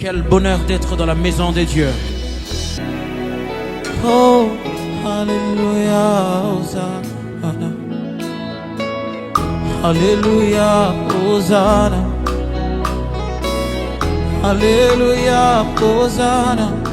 Quel bonheur d'être dans la maison de Dieu. Oh, Alléluia, Hosanna. Alléluia, Hosanna. Alléluia, Hosanna.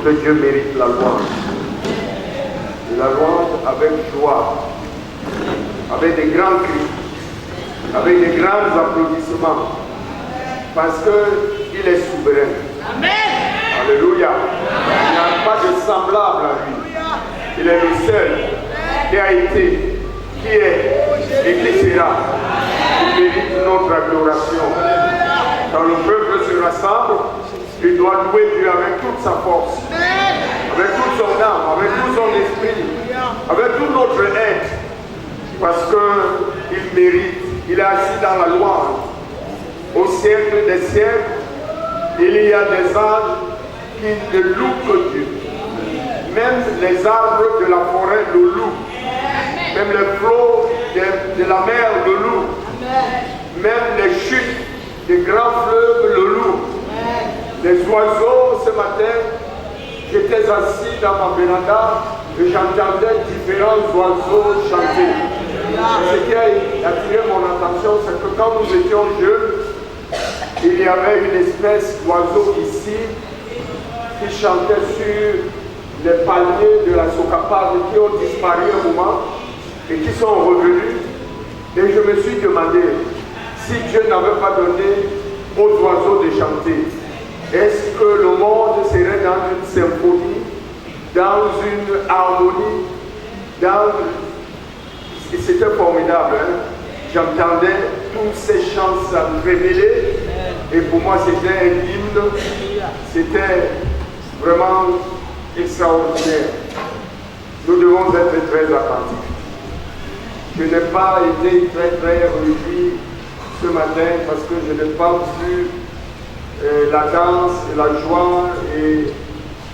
Notre Dieu mérite la louange. La louange avec joie, avec des grands cris, avec des grands applaudissements, parce qu'il est souverain. Amen. Alléluia. Il n'y a pas de semblable à lui. Il est le seul qui a été, qui est et qui sera. mérite notre adoration. Quand le peuple se rassemble, il doit louer Dieu avec toute sa force, avec toute son âme, avec tout son esprit, avec tout notre être, parce qu'il mérite. Il est assis dans la louange. Au siècle des siècles, il y a des anges qui ne louent que Dieu. Même les arbres de la forêt le louent. Même les flots de la mer le louent. Même les chutes des grands fleuves le louent. Les oiseaux, ce matin, j'étais assis dans ma véranda et j'entendais différents oiseaux chanter. Ce qui a attiré mon attention, c'est que quand nous étions jeunes, il y avait une espèce d'oiseau ici qui chantait sur les palmiers de la Sokapade qui ont disparu un moment et qui sont revenus. Et je me suis demandé si Dieu n'avait pas donné aux oiseaux de chanter. Est-ce que le monde serait dans une symphonie, dans une harmonie, C'était formidable. Hein? J'entendais tous ces chants s'entremêler et pour moi c'était un hymne. C'était vraiment extraordinaire. Nous devons être très attentifs. Je n'ai pas été très réjoui ce matin parce que je n'ai pas vu la danse, la joie et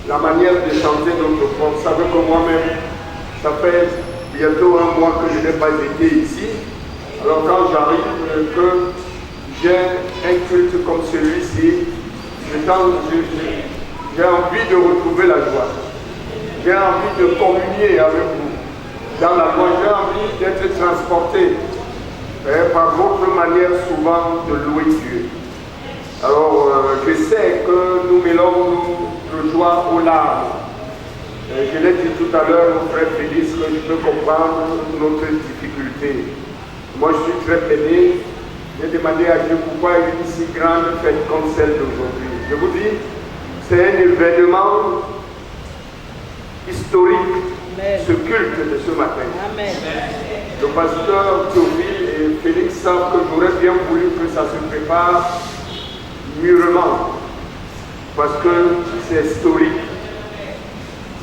la manière de chanter notre corps. Vous savez que moi-même, ça fait bientôt un mois que je n'ai pas été ici. Alors quand j'arrive, que j'ai un culte comme celui-ci, j'ai envie de retrouver la joie. J'ai envie de communier avec vous. Dans la joie, j'ai envie d'être transporté par votre manière souvent de louer Dieu. Alors, je sais que nous mêlons notre joie aux larmes. Je l'ai dit tout à l'heure au frère Félix que je peux comprendre notre difficulté. Moi, je suis très peiné. J'ai demandé à Dieu pourquoi il y a une si grande fête comme celle d'aujourd'hui. Je vous dis, c'est un événement historique, ce culte de ce matin. Amen. Le pasteur Théophile et Félix savent que j'aurais bien voulu que ça se prépare mûrement, parce que c'est historique,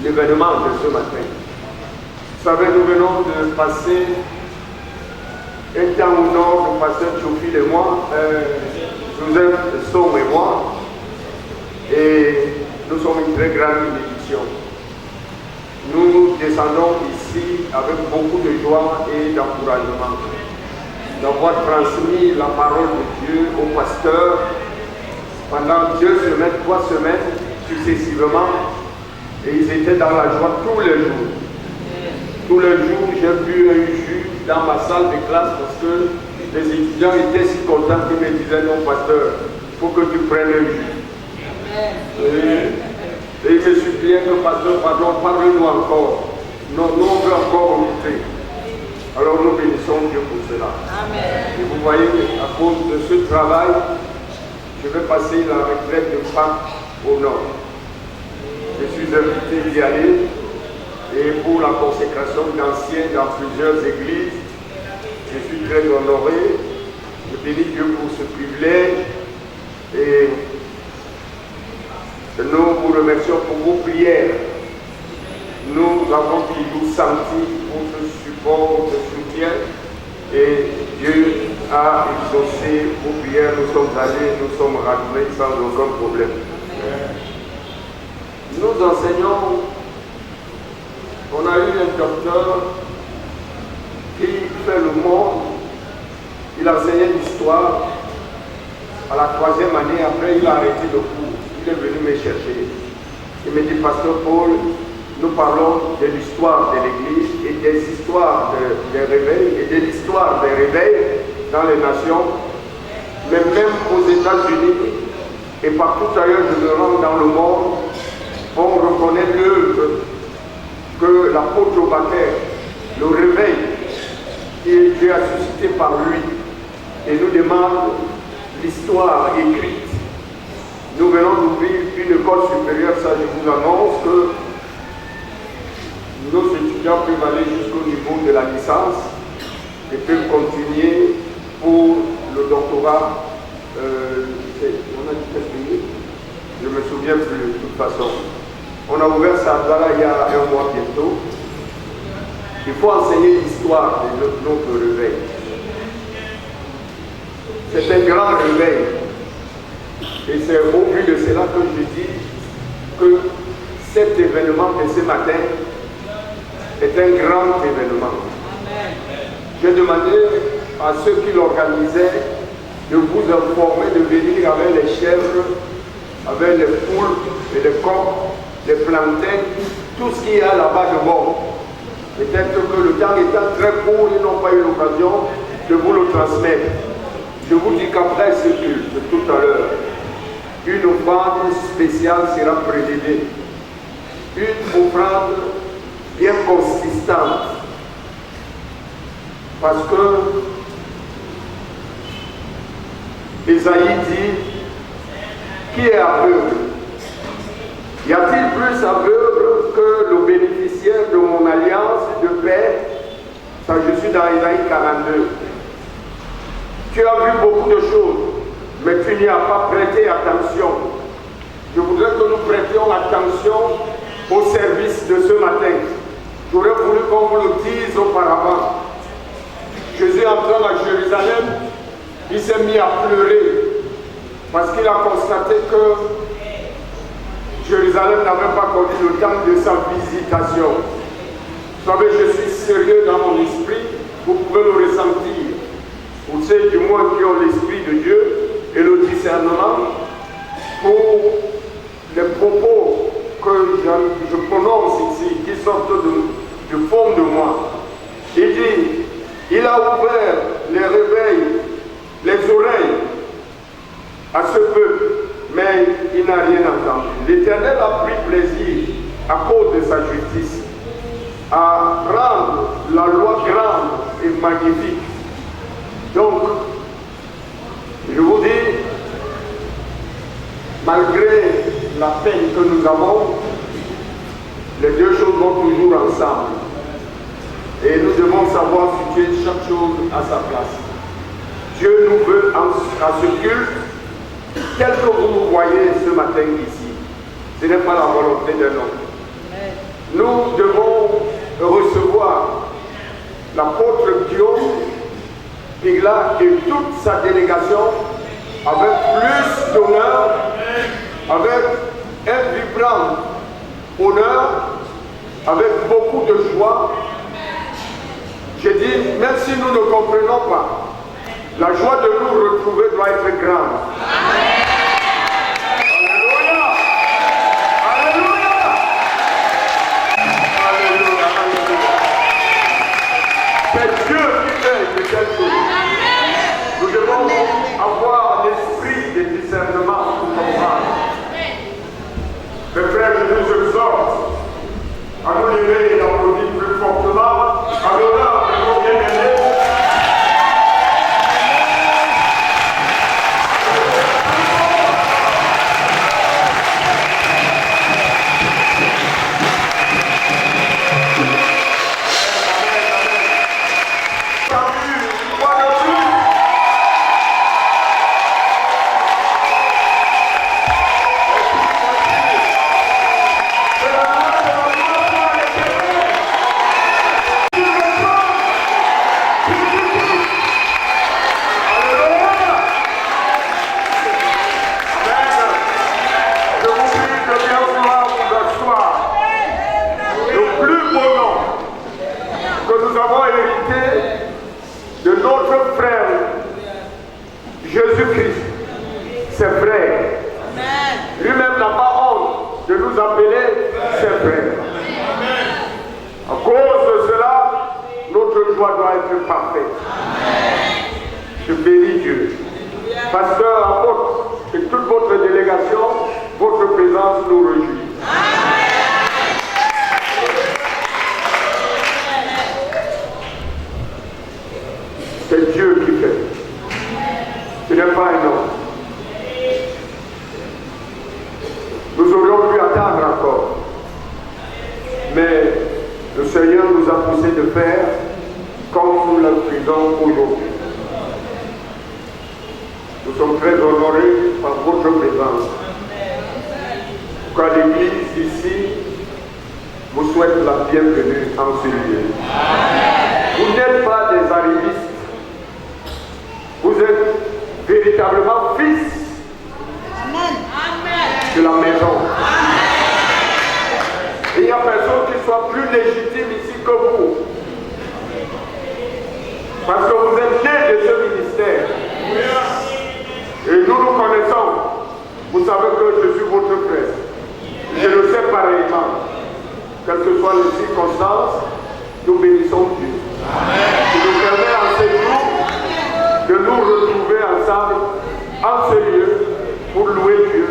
l'événement de ce matin. Vous savez, nous venons de passer un temps au nord, le pasteur Théophile et moi, Joseph Somme et moi, et nous sommes une très grande bénédiction. Nous descendons ici avec beaucoup de joie et d'encouragement d'avoir transmis la parole de Dieu au pasteur pendant 2 semaines, 3 semaines successivement, et ils étaient dans la joie tous les jours. Tous les jours, j'ai bu un jus dans ma salle de classe parce que les étudiants étaient si contents qu'ils me disaient non, pasteur, il faut que tu prennes un jus. Et il me suppliait que pasteur, pardon, parle-nous encore. Non, nous on veut encore goûter. Alors nous bénissons Dieu pour cela. Amen. Et vous voyez, à cause de ce travail, je vais passer la retraite de Pâques au nord. Je suis invité d'y aller et pour la consécration d'anciens dans plusieurs églises, je suis très honoré. Je bénis Dieu pour ce privilège et nous vous remercions pour vos prières. Nous avons toujours senti votre support, votre soutien et Dieu a exaucé vos prières. Nous sommes allés, nous sommes rentrés sans aucun problème. Nous enseignons, on a eu un docteur qui fait le monde, il enseignait l'histoire. À la 3e année, après il a arrêté le cours. Il est venu me chercher. Il me dit, pasteur Paul, nous parlons de l'histoire de l'Église et des histoires des réveils et de l'histoire des réveils dans les nations, mais même aux États-Unis et partout ailleurs je me rends dans le monde, on reconnaît l'œuvre que l'apôtre Obadiah, le réveil qui Dieu a suscité par lui, et nous demande l'histoire écrite. Nous venons d'ouvrir une école supérieure, ça je vous annonce que nos étudiants peuvent aller jusqu'au niveau de la licence et peuvent continuer pour le doctorat, on a dit quel pays? Je ne me souviens plus de toute façon. On a ouvert ça il y a un mois bientôt. Il faut enseigner l'histoire de notre réveil. C'est un grand réveil. Et c'est au vu de cela que je dis que cet événement de ce matin est un grand événement. J'ai demandé à ceux qui l'organisaient de vous informer, de venir avec les chèvres, avec les poules et les coqs, les plantains, tout ce qu'il y a là-bas de bon. Peut-être que le temps étant très court, ils n'ont pas eu l'occasion de vous le transmettre. Je vous dis qu'après ce culte de tout à l'heure, une offrande spéciale sera présidée. Une offrande bien consistante. Parce que Esaïe dit, qui est aveugle? Y a-t-il plus aveugle que le bénéficiaire de mon alliance de paix? Ça, je suis dans Esaïe 42. Tu as vu beaucoup de choses, mais tu n'y as pas prêté attention. Je voudrais que nous prêtions attention au service de ce matin. J'aurais voulu qu'on vous le dise auparavant. Jésus entrant à Jérusalem, il s'est mis à pleurer parce qu'il a constaté que Jérusalem n'avait pas connu le temps de sa visitation. Vous savez, je suis sérieux dans mon esprit, vous pouvez le ressentir. Vous savez du moins qui ont l'esprit de Dieu et le discernement pour les propos que je prononce ici, qui sortent du fond de moi. Il dit, il a ouvert les réveils, les oreilles à ce peuple, mais il n'a rien entendu. L'Éternel a pris plaisir, à cause de sa justice, à rendre la loi grande et magnifique. Donc, je vous dis, malgré la peine que nous avons, les deux choses vont toujours ensemble. Et nous devons savoir situer chaque chose à sa place. Dieu nous veut à ce culte, tel que vous nous voyez ce matin ici. Ce n'est pas la volonté d'un homme. Nous devons recevoir l'apôtre Guillaume, Pigla et toute sa délégation avec plus d'honneur, avec un vibrant honneur, avec beaucoup de joie. J'ai dit, même si nous ne comprenons pas, la joie de nous retrouver doit être grande. Alléluia! Alléluia! Alléluia! Alléluia! C'est Dieu qui fait de telles choses. Nous devons avoir l'esprit de discernement pour comprendre. Mes frères, je nous exhorte à nous lever et d'applaudir plus fortement à l'honneur de nos bien-aimés. Jésus-Christ, ses frères. Lui-même n'a pas honte de nous appeler ses frères. À cause de cela, notre joie doit être parfaite. Je bénis Dieu. Pasteur, apôtre et toute votre délégation, votre présence nous réjouit. C'est Dieu qui fait. Ce n'est pas un homme. Nous aurions pu attendre encore. Mais le Seigneur nous a poussé de faire comme nous le faisons aujourd'hui. Nous sommes très honorés par votre présence. Quand l'Église ici vous souhaite la bienvenue en ce lieu. Vous n'êtes pas des arrivistes. Vous êtes véritablement fils de la maison. Et il n'y a personne qui soit plus légitime ici que vous. Parce que vous êtes nés de ce ministère. Et nous nous connaissons. Vous savez que je suis votre frère. Je le sais pareillement. Quelles que soient les circonstances, nous bénissons Dieu. Il nous permet en ces jours de nous retrouver ensemble en ce lieu pour louer Dieu,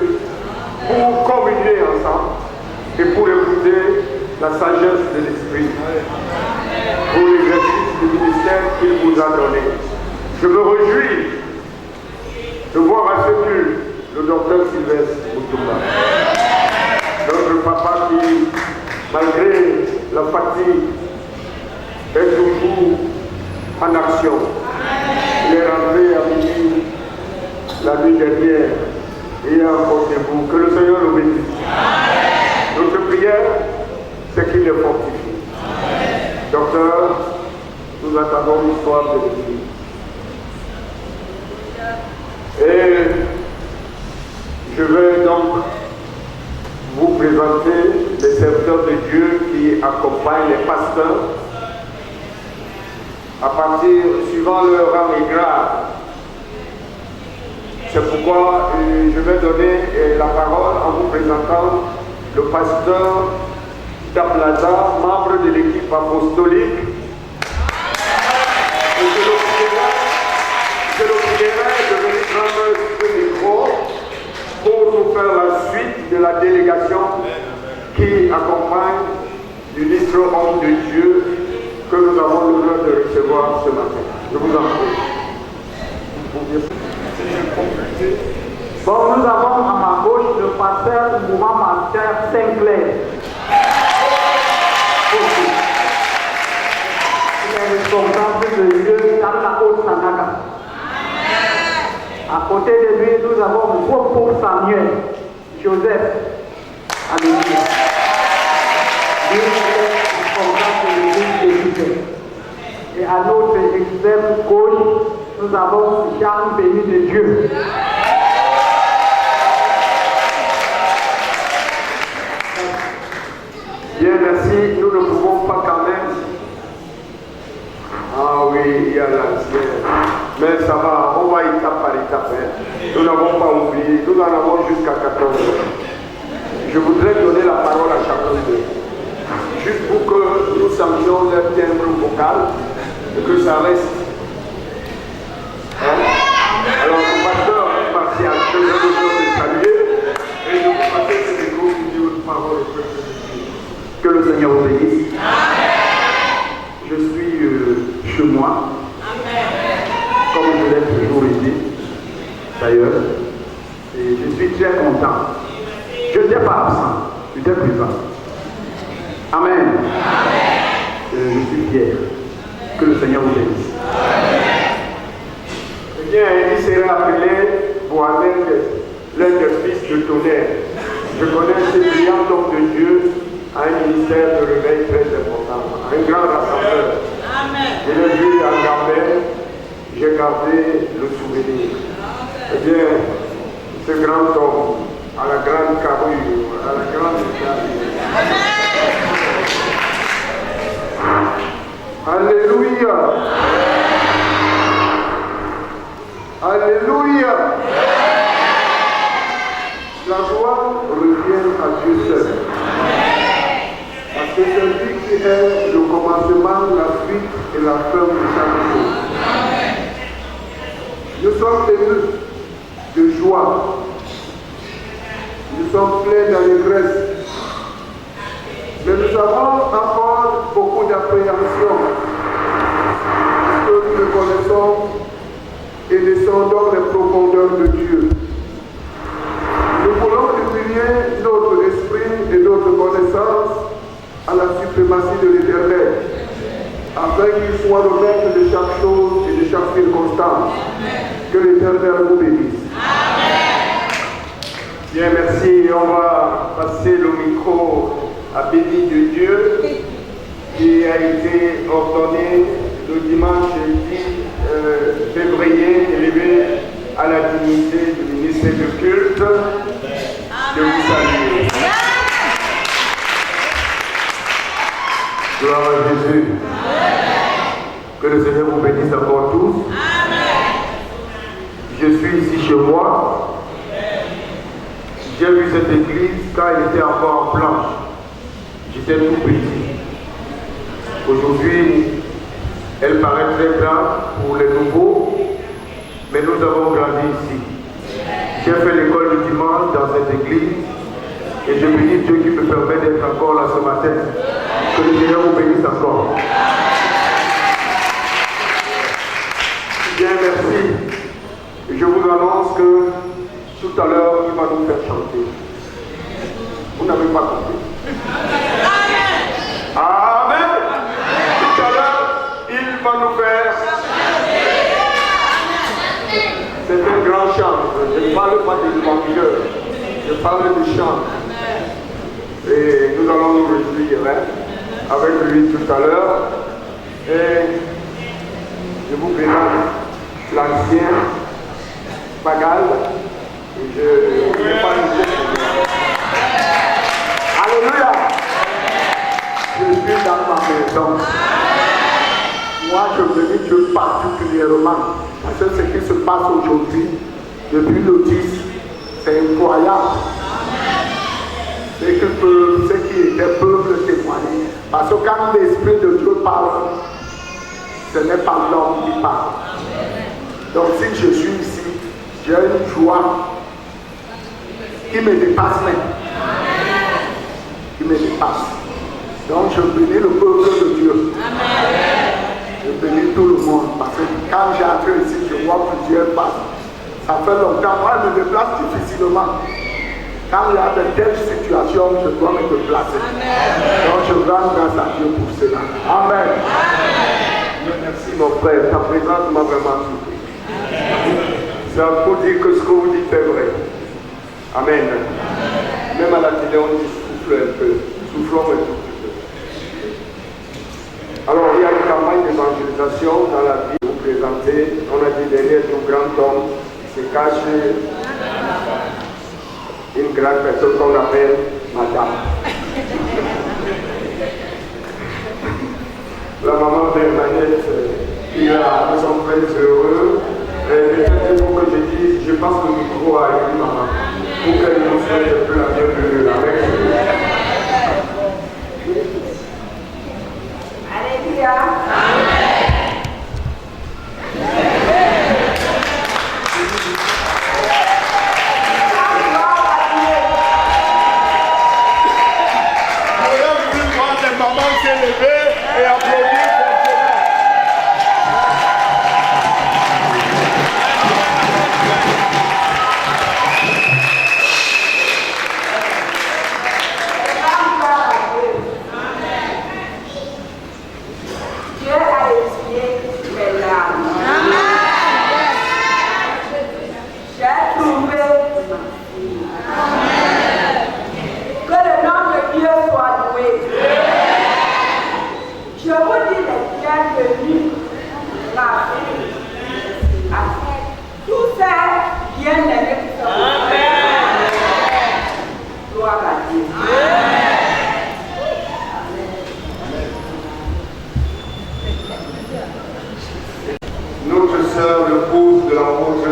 pour communier ensemble et pour écouter la sagesse de l'Esprit pour l'exercice du ministère qu'il vous a donné. Je me réjouis de voir à ce lieu le docteur Sylvestre Moutoumba, notre papa qui, malgré la fatigue, est toujours en action. Il est rentré à midi la nuit dernière et il est encore debout. Que le Seigneur le bénisse. Notre prière, c'est qu'il est fortifié. Docteur, nous attendons l'histoire de l'Église. Et je vais donc vous présenter les serviteurs de Dieu qui accompagnent les pasteurs à partir, suivant leur rang et grade. C'est pourquoi je vais donner la parole en vous présentant le pasteur Daplaza, membre de l'équipe apostolique. Et je le prierai de venir prendre ce micro pour nous faire la suite de la délégation qui accompagne l'illustre homme de Dieu que nous avons l'honneur de recevoir ce matin. Je vous en prie. Bon, nous avons à ma gauche le pasteur Mouvement Master Saint-Clair. Il est responsable de Dieu dans la Haute-Sandaga. À côté de lui, nous avons le propre Samuel, Joseph. Alléluia. Lui est responsable de l'église de Dieu. Et à notre extrême gauche, nous avons Jean béni de Dieu. Bien, merci. Nous ne pouvons pas quand même. Ah oui, il y a l'ancien. Mais ça va, on va étape par étape. Nous n'avons pas oublié. Nous en avons jusqu'à 14 heures. Je voudrais donner la parole à chacun d'eux. Juste pour que nous sachions leur timbre vocal et que ça reste. Alors, le pasteur Martial, je vais vous saluer et je vous passer ce micro pour dire une parole au peuple de Dieu. Que le Seigneur vous bénisse. Je suis chez moi, comme je l'ai toujours été, d'ailleurs, et je suis très content. Je n'étais pas absent, j'étais présent. Amen. Je suis fier. Que le Seigneur vous bénisse. Eh bien, il serait appelé Boanerg, l'un des fils de tonnerre. Je connais ce brillant homme de Dieu à un ministère de réveil très important, un grand rassembleur. Je l'ai vu en Gambert, j'ai gardé le souvenir. Eh bien, ce grand homme, à la grande carrure, à la grande carrure. Alléluia. Alléluia. La gloire revient à Dieu seul. Parce que c'est lui qui est le commencement, la suite et la fin de chaque chose. Nous sommes émus de joie. Nous sommes pleins d'allégresse. Mais nous avons encore beaucoup d'appréhension. Parce que nous le connaissons et descendons les profondeurs de Dieu. Nous voulons humilier notre esprit et notre connaissance à la suprématie de l'Éternel, afin qu'il soit le maître de chaque chose et de chaque circonstance. Que l'Éternel Seigneur vous bénisse. Bien, merci. On va passer le micro à Béni de Dieu, qui a été ordonné le dimanche 10 février, élevé à la dignité du ministère du culte. Je vous salue. Gloire à Jésus. Que le Seigneur vous bénisse encore tous. Je suis ici chez moi. J'ai vu cette église quand elle était encore en planche. J'étais tout petit. Aujourd'hui, elle paraît très grande pour les nouveaux, mais nous avons grandi ici. J'ai fait l'école du dimanche dans cette église et je bénis Dieu qui me permet d'être encore là ce matin. Que le Seigneur vous bénisse encore. Bien, merci. Et je vous annonce que tout à l'heure, il va nous faire chanter. Vous n'avez pas compris. Amen. Tout à l'heure, il va nous faire. C'est un grand chant. Je ne parle pas de l'évangile. Je parle du chant. Et nous allons nous réjouir avec lui tout à l'heure. Et je vous présente l'ancien Pagal. Et je n'ai pas une chose. Alléluia. Je suis dans ma maison. Moi, je bénis Dieu particulièrement. Parce que ce qui se passe aujourd'hui, depuis le 10, c'est incroyable. Ce qui était peuple témoigner. Parce que quand l'Esprit de Dieu parle, ce n'est pas l'homme qui parle. Donc si je suis ici, j'ai une joie qui me dépasse même. Qui me dépasse. Donc je bénis le peuple de Dieu. Je bénis tout le monde. Parce que quand j'entre ici, je vois plusieurs passes. Ça fait longtemps. Moi, je me déplace difficilement. Quand il y a de telles situations, je dois me déplacer. Donc je rends grâce à Dieu pour cela. Amen. Merci mon frère. Ta présence m'a vraiment surpris. Ça faut dire que ce que vous dites est vrai. Amen. Même à la télé, on dit souffle un peu. Soufflons un tout petit peu. Alors, il y a une campagne d'évangélisation dans la vie. Vous présentez, on a dit derrière tout grand homme se cache une grande personne qu'on appelle Madame. La maman Bernadette, nous sommes très heureux. Peut-être pour que je dise, je pense que le micro a eu maman, pour qu'elle nous souhaite un peu la bienvenue. Alléluia. Et applaudis Dieu a essuyé mes larmes. J'ai trouvé ma fille. Que le nom de Dieu soit loué. Je vous dis les bienvenus, ma fille, à tous ces bien-aimés qui sont là. Gloire à Dieu. Notre sœur, l'épouse de l'apôtre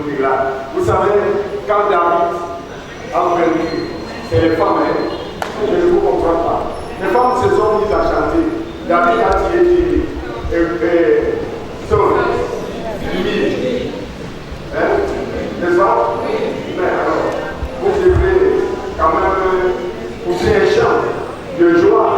Pilate. Vous savez, quand David a vaincu, c'est les femmes, je ne vous comprends pas. Les femmes se sont mises à chanter. David a tiré Jimmy et Saul, Mille. N'est-ce pas? Mais alors, vous devez quand même pousser un chant de joie.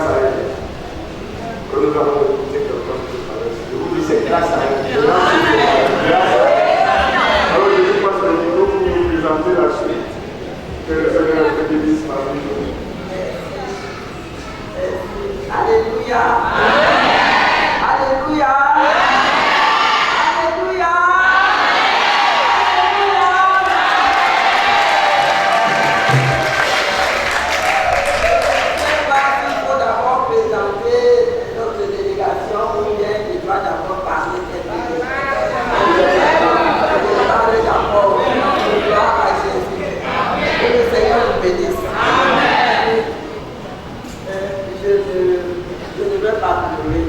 grâce à elle que nous avons écouté quelqu'un qui traverse. Je vous dis, c'est grâce à elle. Grâce à elle. Alors je vous passe le micro pour vous présenter la suite. Que le Seigneur te bénisse parmi nous. Alléluia. Alléluia. Alléluia. Il faut d'abord présenter notre délégation ou bien il doit d'abord parler quelque chose. Je vais parler d'abord. Gloire à Jésus. Que le Seigneur nous bénisse. Je ne vais pas pleurer.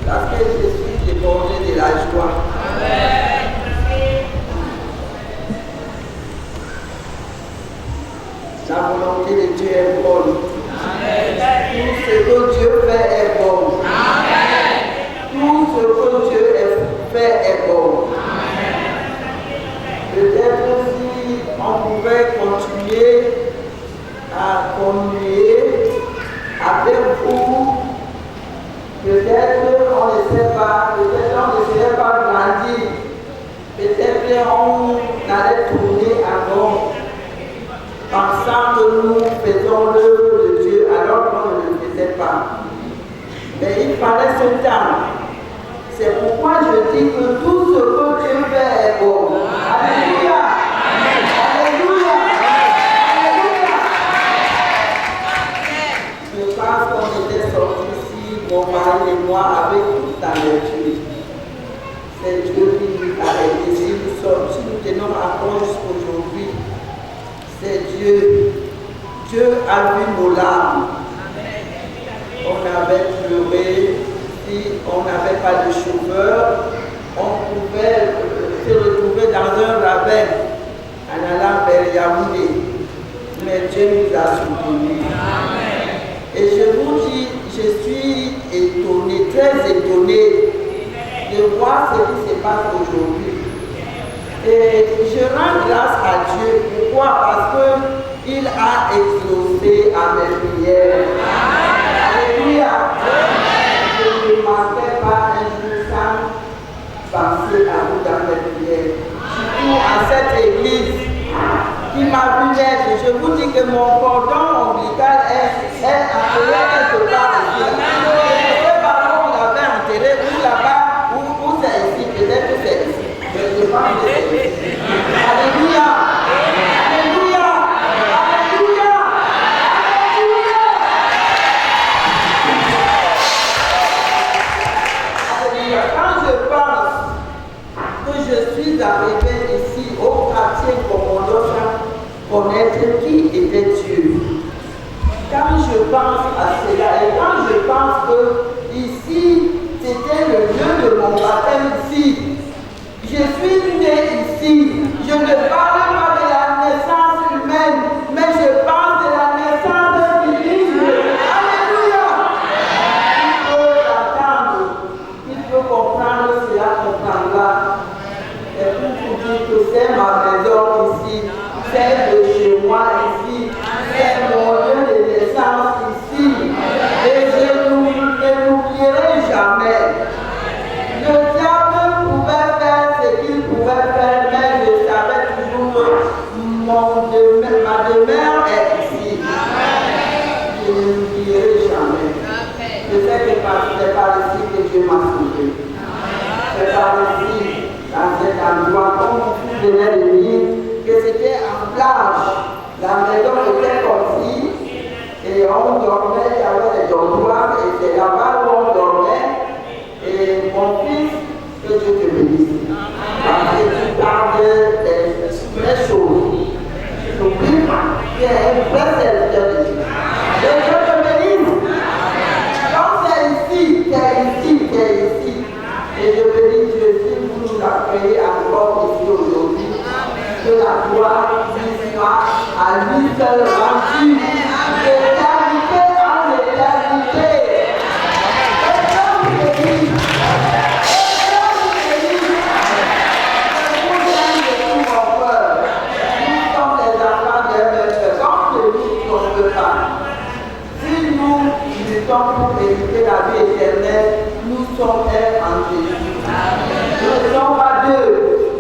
Parce que je suis débordé de la joie. La volonté de Dieu est bonne. Tout ce que Dieu fait est bon. Tout ce que Dieu fait est bon. Peut-être si on pouvait continuer à communier avec vous, peut-être on ne sait pas, peut-être on ne serait pas grandi, peut-être on allait tourner à rond, pensant que nous faisons l'œuvre de Dieu alors qu'on ne le faisait pas. Mais il fallait ce temps. C'est pourquoi je dis que tout ce que Dieu fait est bon. Alléluia! Alléluia! Je pense qu'on était sortis ici, mon mari et moi, avec toute la vertu. C'est Dieu qui nous a aidés. Si nous tenons encore jusqu'aujourd'hui, c'est Dieu. Dieu a vu nos larmes. On avait pleuré. Si on n'avait pas de chauffeur, on pouvait se retrouver dans un ravin en allant vers Yaoundé. Mais Dieu nous a soutenus. Et je vous dis, je suis étonné, très étonné de voir ce qui se passe aujourd'hui. Et je rends grâce à Dieu. Pourquoi? Parce qu'il a exaucé à mes prières. Alléluia. Je ne manquais pas un jour sans penser à vous dans mes prières. Surtout à cette église qui m'a vu naître. Je vous dis que mon cordon ombilical est enterré quelque part ici. Je ne sais pas où on l'avait enterré, ou là-bas, ou c'est ici. Peut-être que c'est ici. Mais je pense que c'est ici. Alléluia. Alléluia. Alléluia. Alléluia. Quand je pense que je suis arrivé ici au quartier Commando sans connaître qui était Dieu. Quand je pense à cela et quand je pense que ici c'était le lieu de mon baptême ici, je suis né ici, je ne parle pas de la naissance humaine, mais je parle de la naissance divine. Alléluia! Il peut l'entendre, il peut comprendre cela, comprendra. Et pour vous dire que c'est ma maison ici, c'est de chez moi ici, c'est mon lieu de naissance ici. Et je ne l'oublierai jamais. Le diable pouvait faire ce qu'il pouvait faire, mais je savais toujours que ma demeure est ici. Je ne l'oublierai jamais. Je sais que c'est par ici que Dieu m'a sauvé. C'est par ici, dans cet endroit, comme mon fils venait de dire, que c'était en plage. La maison était comme ci, et on dormait, il y avait des dortoirs, et c'est là-bas où on dormait. Et mon fils, que Dieu te bénisse. Parce que tu gardes les choses. Tu n'oublies pas. Tu es un vrai serviteur de Dieu. Et Dieu te bénisse. Donc c'est ici, c'est ici, c'est ici. Et je bénis Dieu si vous nous accueillez encore ici aujourd'hui. Que la gloire soit à lui seul rendu. D'éternité en éternité. luttons pour mériter la vie éternelle, nous sommes un en Jésus. Nous ne sommes pas deux.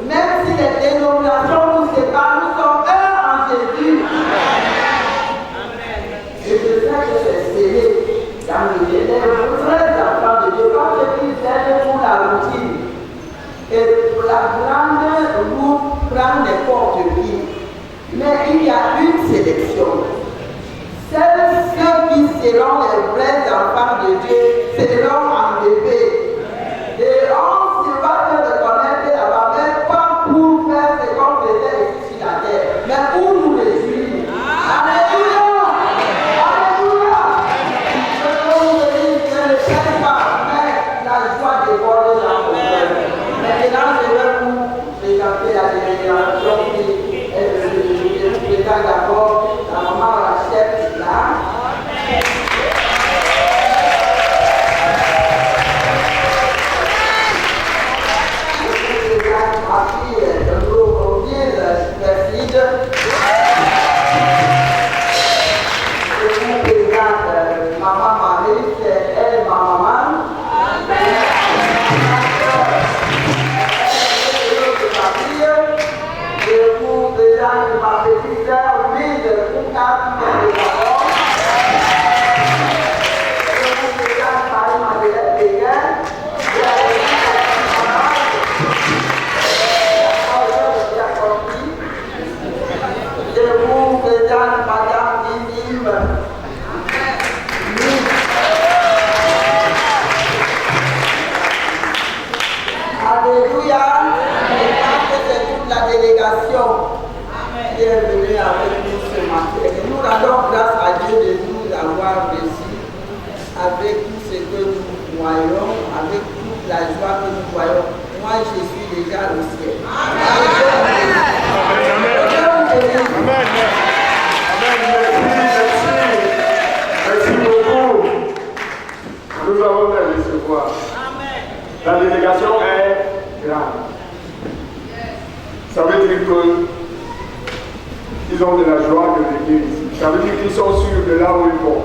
Même si les dénominations nous séparent, nous sommes un en Jésus. Et je sais que c'est serré dans le délai. Vous serez des enfants de Dieu. Quand je dis c'est pour la routine, et la grande route prend n'importe qui. Mais il y a une sélection. Ceux qui seront les vrais enfants de Dieu seront enlevés. Et on se va te reconnaître là-bas, mais pas pour faire ce qu'on faisait ici sur la terre, mais pour nous réjouir. Alléluia! Alléluia! Je peux vous dire que je ne sais pas, mais la joie déborde dans mon cœur. Maintenant, je vais vous présenter la délégation qui est le président d'abord, la maman Rachel là. Ma fille, de gros Perside. Je vous présente maman Marie, c'est elle ma maman. Je vous présente ma petite sœur Louise Foucault. Je vous présente Marie-Madeleine Péguin. Je vous présente Madame Didime. Alléluia. Et que c'est toute la délégation qui est venue avec nous ce matin. Et nous rendons grâce à Dieu de nous avoir réussi avec tout ce que nous voyons, avec toute la joie que nous voyons. Moi, je suis déjà au ciel. Amen. Merci beaucoup. Nous avons à recevoir. La délégation est grande. Ça veut dire qu'ils ont de la joie de venir ici. Ça veut dire qu'ils sont sûrs de là où ils vont.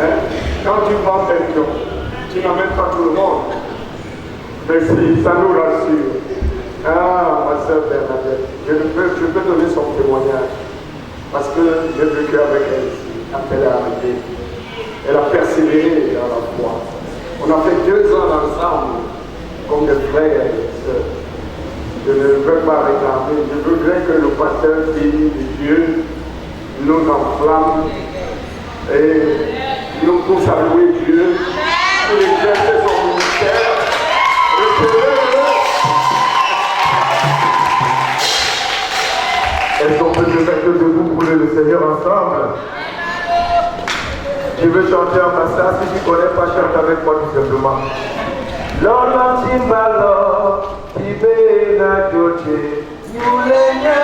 Hein? Quand tu vends quelqu'un, tu n'amènes pas tout le monde. Merci, ça nous rassure. Ah, ma soeur Bernadette, je peux donner son témoignage. Parce que j'ai vécu avec elle ici, quand elle est arrivée. Elle a persévéré dans la foi. On a fait 2 ans ensemble, comme des frères et des sœurs. Je ne veux pas réclamer. Je voudrais que le pasteur béni de Dieu nous enflamme et nous pousse à louer Dieu pour exercer son ministère. Recevez-le. Est-ce qu'on peut se mettre debout pour le Seigneur ensemble? Je veux chanter en passant. Si tu ne connais pas, chante avec moi tout simplement. Lolo timbalo, tibena joche, yulenye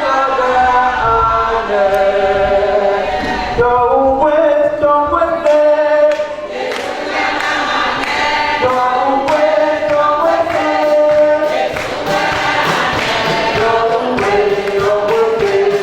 naga ane. Chouwe, chouwe te. Chouwe, chouwe te. Chouwe, chouwe te.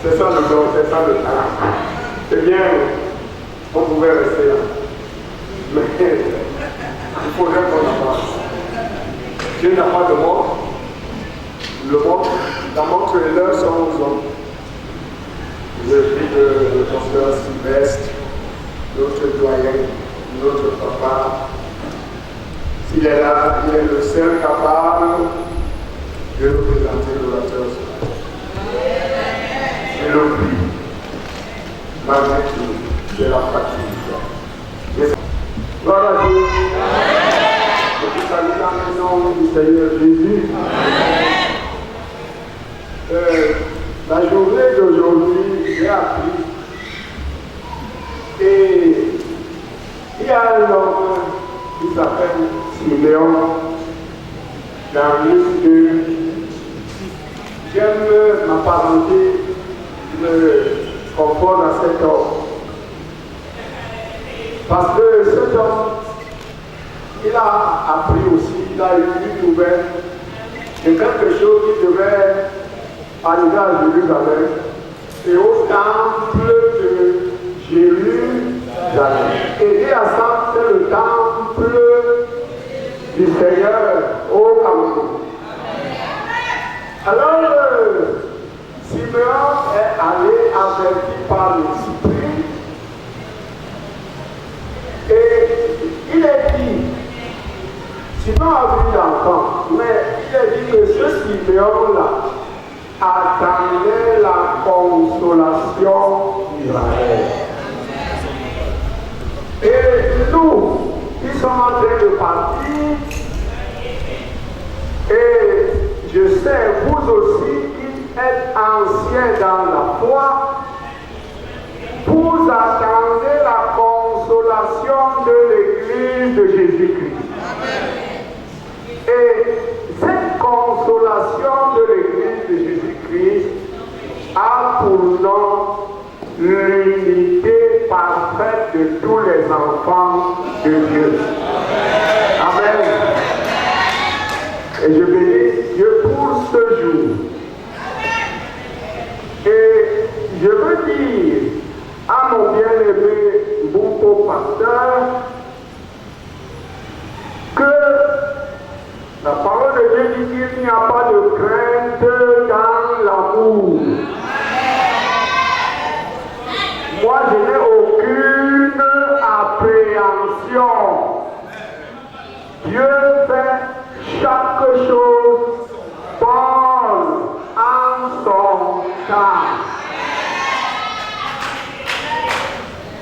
C'est ça le don, c'est ça le talent. C'est bien, on pouvait rester là. Mais il faudrait qu'on avance. Dieu n'a pas de mort. Le monde, la mort que les leurs sont aux hommes. Je prie de pasteur Sylvestre, notre doyen, notre papa. S'il est là, il est le seul capable de représenter l'orateur. Je le prie. Malgré tout, c'est la fatigue. Gloire à Dieu. Je vous salue dans le nom du Seigneur Jésus. La journée d'aujourd'hui, j'ai appris. Et il y a un homme qui s'appelle Siméon dans Luc 2. J'aime m'apparenter, me conforme à cet homme. Parce que cet homme, il a appris aussi, il a eu une nouvelle de quelque chose qui devait arriver à Jérusalem et au temple de Jérusalem. Et dit à ça, c'est le temple du Seigneur au Cameroun. Alors, Simeon est allé averti par l'Esprit et il est dit, Simeon a vu l'enfant, mais il est dit que ce Simeon-là attendait la consolation d'Israël. Et nous, qui sommes en train de partir, et je sais, vous aussi, qui êtes anciens dans la foi, vous attendez la consolation de l'Église de Jésus-Christ. Et cette consolation de l'Église de Jésus-Christ a pour nom l'unité parfaite de tous les enfants de Dieu. Amen. Et je bénis Dieu pour ce jour. Et je veux dire à mon bien-aimé Boupo pasteur que la parole de Dieu dit qu'il n'y a pas de crainte dans l'amour. Moi, je n'ai aucune appréhension. Dieu fait chaque chose bonne en son temps.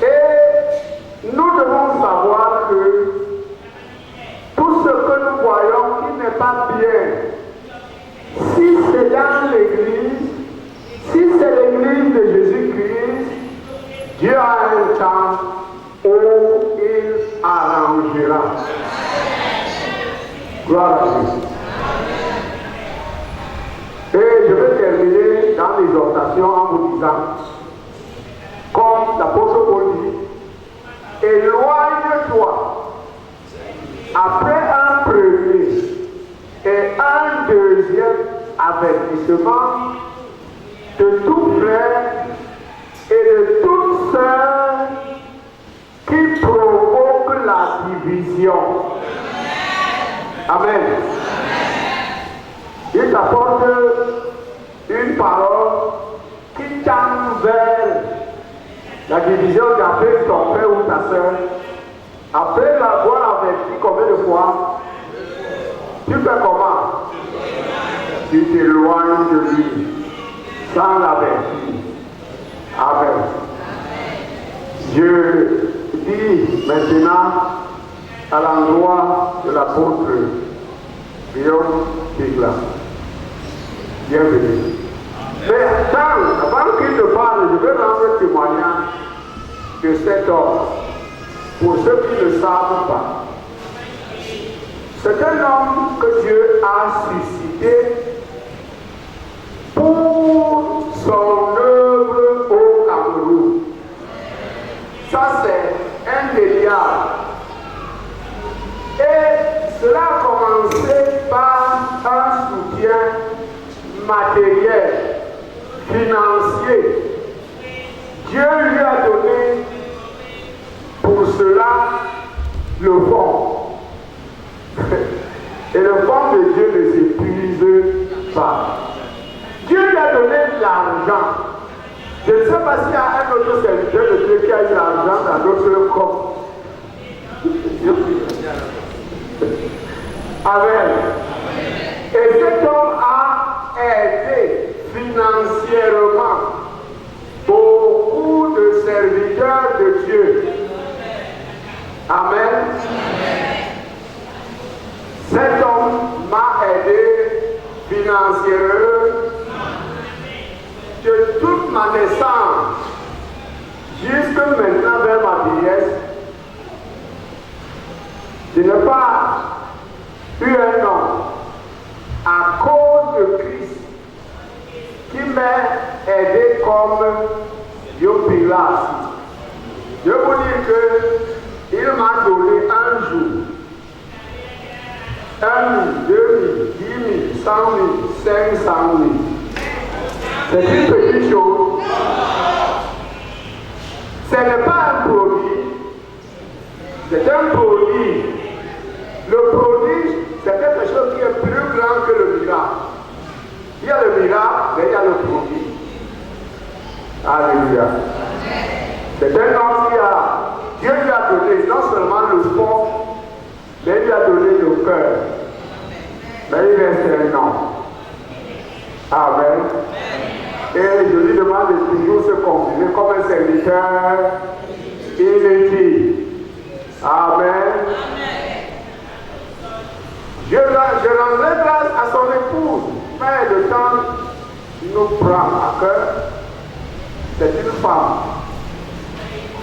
Et nous devons savoir que tout ce que nous voyons qui n'est pas bien, si c'est dans l'Église, si c'est l'Église de Jésus-Christ, Dieu a un temps où il arrangera. Gloire à Dieu. Et je vais terminer dans l'exhortation en vous disant, comme l'apôtre Paul dit, éloigne-toi après un premier et un deuxième avertissement de tout frère et de toute sœur qui provoque la division. Amen. Il t'apporte une parole qui tend vers la division d'avec ton frère ou ta sœur. Après l'avoir averti combien de fois, tu fais comment? Tu t'éloignes de lui sans l'avertir. Amen. Je dis maintenant à l'endroit de l'apôtre Guillaume Pigla. Bienvenue. Mais avant qu'il te parle, je vais rendre témoignage de cet homme. Pour ceux qui ne savent pas, c'est un homme que Dieu a suscité pour son œuvre au Cameroun. Ça, c'est indéniable. Et cela a commencé par un soutien matériel financier. Dieu lui a donné pour cela le fonds. Et le fonds de Dieu ne s'épuise pas. Dieu lui a donné de l'argent. Je ne sais pas s'il y a un autre serviteur de Dieu qui a eu l'argent dans d'autres comptes. Amen. Et cet homme a aidé financièrement beaucoup de serviteurs de Dieu. Amen. Cet homme m'a aidé financièrement de toute ma naissance jusque maintenant vers ma vieillesse. Je n'ai pas eu un nom à cause de Christ qui m'a aidé comme Yopilas. Je vous dis qu'il m'a donné un jour 1 000, 2 000, 10 000, 100 000, 500 000. C'est une petite chose. Ce n'est pas un produit, c'est un produit. Le produit, c'est quelque chose qui est plus grand que le miracle. Il y a le miracle, mais il y a le produit. Alléluia. C'est un homme qui a, Dieu lui a donné non seulement le fond, mais il lui a donné le cœur. Mais il reste un nom. Amen. Et je lui demande de toujours se confier comme un serviteur inutile. Amen. Je rendrai grâce à son épouse, mais le temps nous prend à cœur. C'est une femme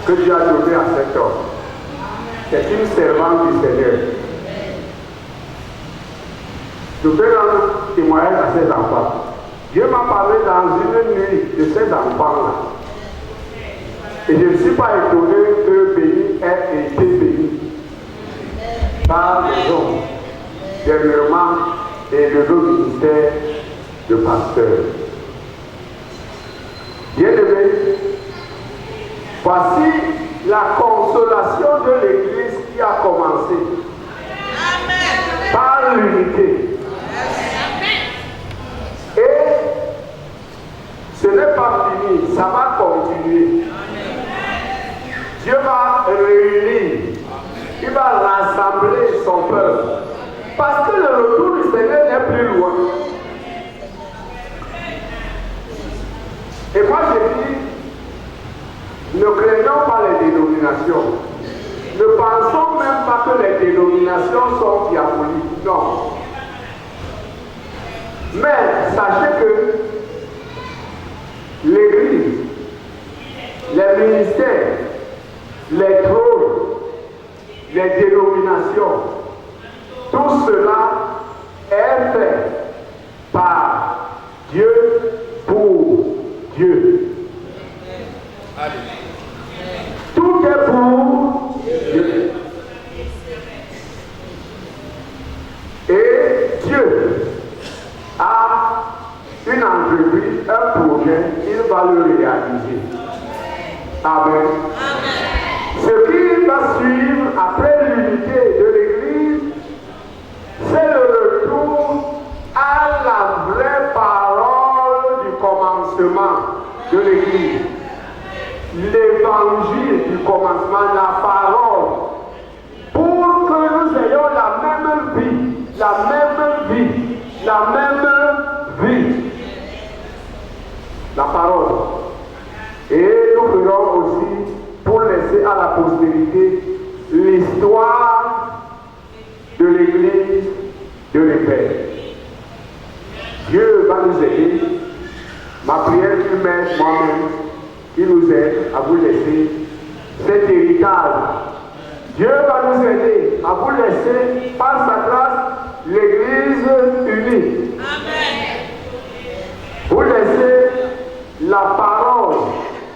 que Dieu a donnée à cet homme. C'est une servante du Seigneur. Je vais rendre témoignage à ces enfants. Dieu m'a parlé dans une nuit de ces enfants-là. Et je ne suis pas étonné que béni ait été béni par les hommes, dernièrement, et le ministère de pasteur. Bien-aimés, voici la consolation de l'Église qui a commencé. Amen. Par l'unité. Et ce n'est pas fini, ça va continuer. Dieu va réunir, il va rassembler son peuple. Parce que le retour du Seigneur est plus loin. Et moi je dis, ne craignons pas les dénominations. Ne pensons même pas que les dénominations sont diaboliques. Non. Mais sachez que l'Église, les ministères, les trônes, les dénominations, tout cela est fait par Dieu pour Dieu. Tout est pour Dieu. Et Dieu a une entreprise, un projet, il va le réaliser. Amen. Ce qui va suivre après l'unité de l'Église, c'est le retour à la vraie parole du commencement de l'Église. L'évangile du commencement, la parole, pour que nous ayons la même vie, la même vie, la même vie. La parole. Et nous ferons aussi, pour laisser à la postérité, l'histoire de l'Église de l'Épée. Dieu va nous aider. Ma prière qui m'aide moi-même, qui nous aide à vous laisser cet héritage. Dieu va nous aider à vous laisser, par sa grâce, l'Église unie. Amen. Vous laissez la parole,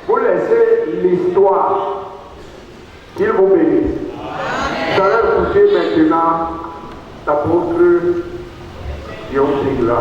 vous laissez l'histoire. Qu'il vous bénisse. Vous allez écouter maintenant l'apôtre Guillaume Tingla.